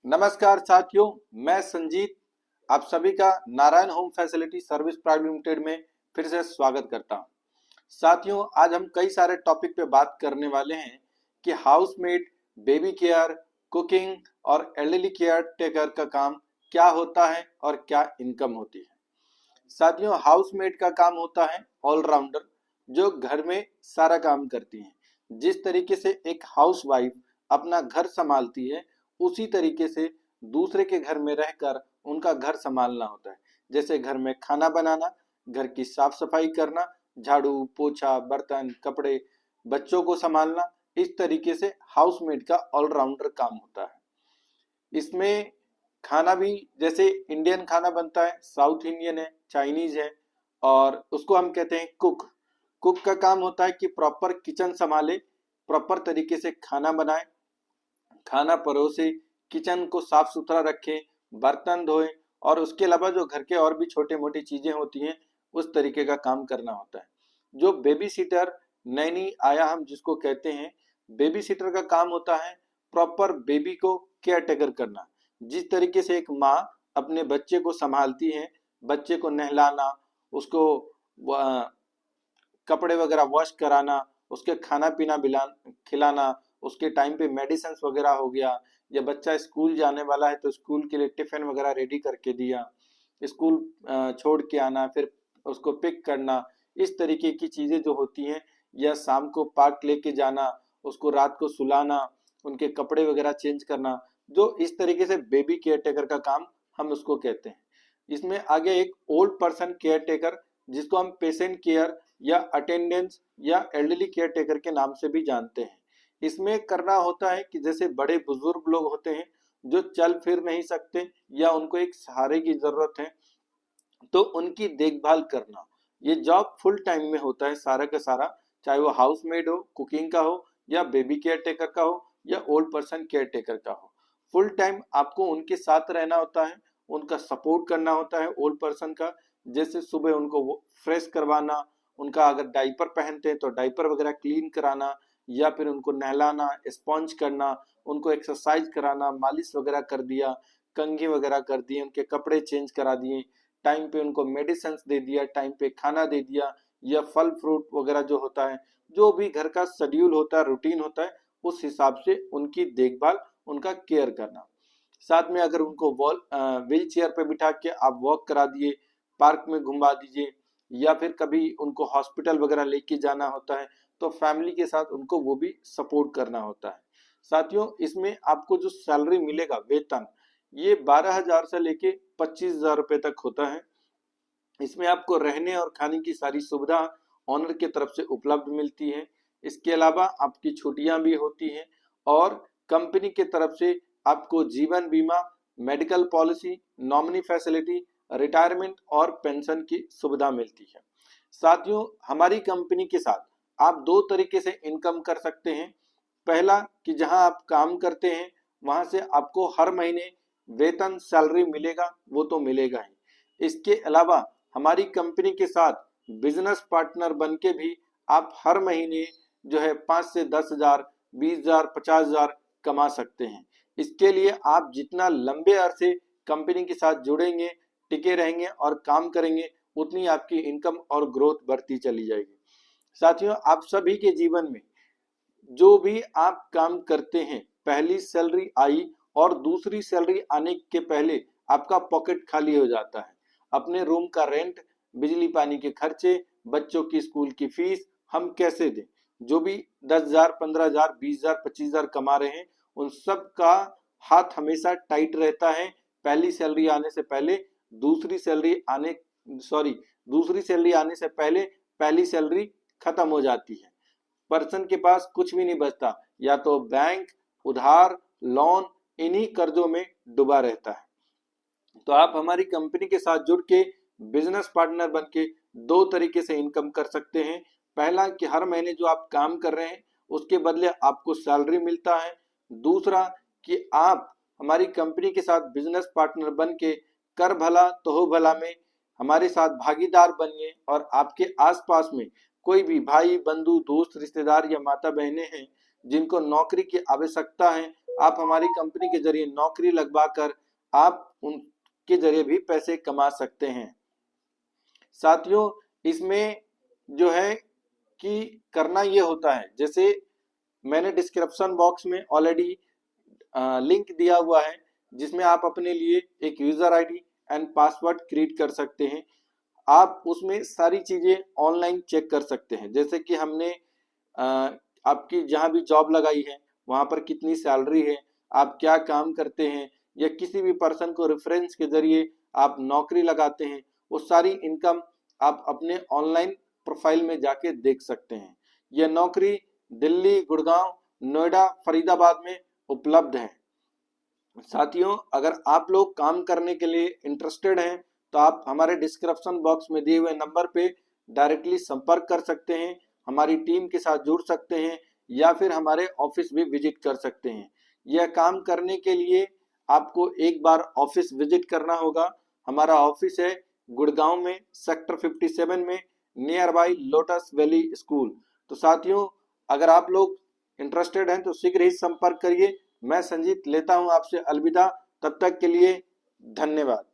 नमस्कार साथियों, मैं संजीत आप सभी का Narayan home facility service private limited में फिर से स्वागत करता हूं। साथियों, आज हम कई सारे टॉपिक पे बात करने वाले हैं कि हाउसमेड, बेबी केयर, कुकिंग और एल्डरली केयर टेकर का काम क्या होता है और क्या इनकम होती है। साथियों, हाउसमेड का काम होता है ऑलराउंडर, जो घर में सारा काम करती है। जिस तरीके से एक हाउसवाइफ अपना घर संभालती है, उसी तरीके से दूसरे के घर में रहकर उनका घर संभालना होता है। जैसे घर में खाना बनाना, घर की साफ सफाई करना, झाड़ू पोछा, बर्तन, कपड़े, बच्चों को संभालना, इस तरीके से हाउसमेड का ऑलराउंडर काम होता है। इसमें खाना भी जैसे इंडियन खाना बनता है, साउथ इंडियन है, चाइनीज है, और उसको हम कहते हैं कुक। कुक का काम होता है कि प्रॉपर किचन संभाले, प्रॉपर तरीके से खाना बनाए, खाना परोसे, किचन को साफ सुथरा रखे, बर्तन धोए, और उसके अलावा जो घर के और भी छोटे मोटी चीजें होती हैं उस तरीके का काम करना होता है। जो बेबी सीटर, नैनी, आया हम जिसको कहते हैं, बेबी सीटर का काम होता है प्रॉपर बेबी को केयर टेकर करना। जिस तरीके से एक माँ अपने बच्चे को संभालती है, बच्चे को नहलाना, उसको कपड़े वगैरह वॉश कराना, उसके खाना पीना खिलाना, उसके टाइम पे मेडिसिन वगैरह हो गया, या बच्चा स्कूल जाने वाला है तो स्कूल के लिए टिफिन वगैरह रेडी करके दिया, स्कूल छोड़ के आना, फिर उसको पिक करना, इस तरीके की चीजें जो होती हैं, या शाम को पार्क लेके जाना, उसको रात को सुलाना, उनके कपड़े वगैरह चेंज करना, जो इस तरीके से बेबी केयर टेकर का काम हम उसको कहते हैं। इसमें आगे एक ओल्ड पर्सन केयर टेकर, जिसको हम पेशेंट केयर या अटेंडेंस या एल्डरली केयर टेकर के नाम से भी जानते हैं। इसमें करना होता है कि जैसे बड़े बुजुर्ग लोग होते हैं जो चल फिर नहीं सकते या उनको एक सहारे की जरूरत है, तो उनकी देखभाल करना। ये जॉब फुल टाइम में होता है सारा का सारा, चाहे वो हाउसमेड हो, कुकिंग का हो, या बेबी केयर टेकर का हो, या ओल्ड पर्सन केयर टेकर का हो। फुल टाइम आपको उनके साथ रहना होता है, उनका सपोर्ट करना होता है ओल्ड पर्सन का। जैसे सुबह उनको फ्रेश करवाना, उनका अगर डाइपर पहनते हैं तो डाइपर वगैरह क्लीन कराना, या फिर उनको नहलाना, स्पॉन्ज करना, उनको एक्सरसाइज कराना, मालिश वगैरह कर दिया, कंघी वगैरह कर दिए, उनके कपड़े चेंज करा दिए, टाइम पे उनको मेडिसिन दे दिया, टाइम पे खाना दे दिया, या फल फ्रूट वगैरह जो होता है, जो भी घर का शेड्यूल होता है, रूटीन होता है, उस हिसाब से उनकी देखभाल, उनका केयर करना। साथ में अगर उनको व्हील चेयर पे बिठा के आप वॉक करा दिए, पार्क में घुमा दीजिए, या फिर कभी उनको हॉस्पिटल वगैरह लेके जाना होता है, तो फैमिली के साथ उनको वो भी सपोर्ट करना होता है। साथियों, इसमें आपको जो सैलरी मिलेगा, वेतन, ये 12,000 से लेके 25,000 रुपए तक होता है। इसमें आपको रहने और खाने की सारी सुविधा ऑनर की तरफ से उपलब्ध मिलती है। इसके अलावा आपकी छुट्टियां भी होती हैं, और कंपनी की तरफ से आपको जीवन बीमा, medical policy, nominee facility, retirement और पेंशन की सुविधा मिलती है। साथियों, हमारी कंपनी के साथ आप दो तरीके से इनकम कर सकते हैं। पहला कि जहां आप काम करते हैं वहां से आपको हर महीने वेतन, सैलरी मिलेगा, वो तो मिलेगा ही। इसके अलावा हमारी कंपनी के साथ बिजनेस पार्टनर बन के भी आप हर महीने जो है 5 से 10,000, 20,000, 50,000 कमा सकते हैं। इसके लिए आप जितना लंबे अरसे कंपनी के साथ जुड़ेंगे, टिके रहेंगे और काम करेंगे, उतनी आपकी इनकम और ग्रोथ बढ़ती चली जाएगी। साथियों, आप सभी के जीवन में जो भी आप काम करते हैं, पहली सैलरी आई और दूसरी सैलरी आने के पहले आपका पॉकेट खाली हो जाता है। अपने रूम का रेंट, बिजली पानी के खर्चे, बच्चों की स्कूल की फीस हम कैसे दें। जो भी 10,000, 15,000, 20,000, 25,000 कमा रहे हैं, उन सब का हाथ हमेशा टाइट रहता है पहली सैलरी आने से पहले। दूसरी सैलरी आने सॉरी दूसरी सैलरी आने से पहले पहली सैलरी खत्म हो जाती है। पर्सन के पास कुछ भी नहीं बचता, या तो बैंक, उधार, लोन, इन्हीं कर्जों में डूबा रहता है। तो आप हमारी कंपनी के साथ जुड़ के बिजनेस पार्टनर बन के दो तरीके से इनकम कर सकते हैं। पहला कि हर महीने जो आप काम कर रहे हैं उसके बदले आपको सैलरी मिलता है। दूसरा कि आप हमारी कंपनी के साथ बिजनेस पार्टनर बन के कर भला तो हो भला में हमारे साथ भागीदार बनिए, और आपके आसपास में कोई भी भाई, बंधु, दोस्त, रिश्तेदार या माता बहनें हैं जिनको नौकरी की आवश्यकता है, आप हमारी कंपनी के जरिए नौकरी लगवा कर आप उनके जरिए भी पैसे कमा सकते हैं। साथियों, इसमें जो है कि करना ये होता है, जैसे मैंने डिस्क्रिप्शन बॉक्स में ऑलरेडी लिंक दिया हुआ है, जिसमें आप अपने लिए एक user ID and password create कर सकते हैं। आप उसमें सारी चीजें ऑनलाइन चेक कर सकते हैं, जैसे कि हमने आपकी जहां भी जॉब लगाई है वहां पर कितनी सैलरी है, आप क्या काम करते हैं, या किसी भी पर्सन को रेफरेंस के जरिए आप नौकरी लगाते हैं, वो सारी इनकम आप अपने ऑनलाइन प्रोफाइल में जाके देख सकते हैं। यह नौकरी दिल्ली, गुड़गांव, नोएडा, फरीदाबाद में उपलब्ध है। साथियों, अगर आप लोग काम करने के लिए इंटरेस्टेड हैं तो आप हमारे डिस्क्रिप्शन बॉक्स में दिए हुए नंबर पे डायरेक्टली संपर्क कर सकते हैं, हमारी टीम के साथ जुड़ सकते हैं, या फिर हमारे ऑफिस भी विजिट कर सकते हैं। यह काम करने के लिए आपको एक बार ऑफिस विजिट करना होगा। हमारा ऑफिस है गुड़गांव में, सेक्टर 57 में, near by lotus valley school. तो साथियों, अगर आप लोग इंटरेस्टेड हैं तो शीघ्र ही संपर्क करिए। मैं संजीत लेता हूं आपसे अलविदा, तब तक के लिए धन्यवाद।